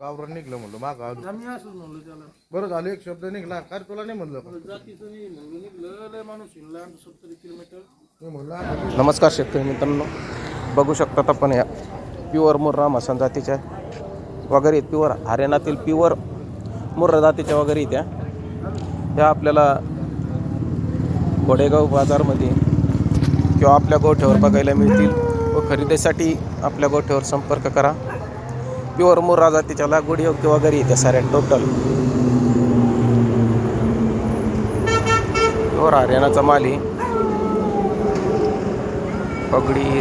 गावरान निघलं म्हणलं माग आलो. आम्ही असंच म्हणलो त्याला. बरं झालं एक शब्द निघला. काय तुला नाही म्हणलं का? जातीचं नाही म्हणलं निघलं. लय माणूस हिंडला 70 किलोमीटर. मी म्हणलं आता नमस्कार शेतकरी मित्रांनो, बघू शकतात आपण या प्युअर मुर्रा मसान जातीच्या वगैरे प्युअर हरियाणातील प्युअर मुर्रा जातीच्या वगैरे इथे ह्या आपल्याला घोडेगाव बाजारमध्ये किंवा आपल्या गोठ्यावर बघायला मिळतील व खरेदीसाठी आपल्या गोठ्यावर संपर्क करा. प्युअर मुर्रा जातीच्या लागवडी योग्य वगैरे इथे साऱ्या टोटल प्युअर हरियाणाचा माल आहे. पगडी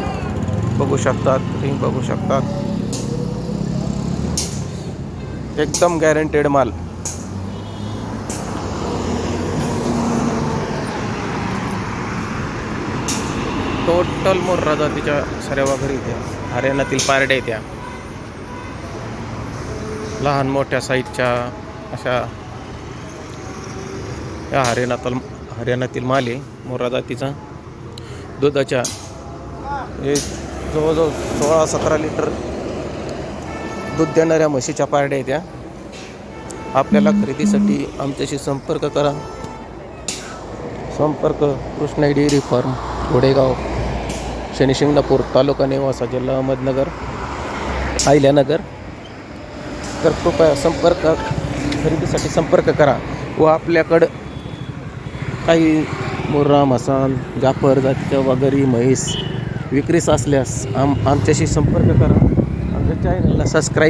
बघू शकतात, रिंग बघू शकतात, एकदम गॅरंटेड माल. टोटल मुर्रा जातीच्या साऱ्या वगैरे इथे हरियाणातील पारड्या त्या लहान मोठ्या साईजच्या अशा या हरियाणातील माल आहे. मुर्रा जातीचा दुधाच्या हे जवळजवळ 16-17 लिटर दूध देणाऱ्या म्हशीच्या पारड्या आहेत त्या. आपल्याला खरेदीसाठी आमच्याशी संपर्क करा. संपर्क कृष्णाई डेअरी फार्म, घोडेगाव, शनिशिंगणापूर, तालुका नेवासा, जिल्हा अहमदनगर, अहिल्यानगर. तर कृपया खरेदीसाठी संपर्क करा. व आपल्याकडं काही मुर्रा मसान जाफर जातीच्या वगैरे म्हैस विक्रीस असल्यास आमच्याशी संपर्क करा. आमच्या चॅनलला सबस्क्राईब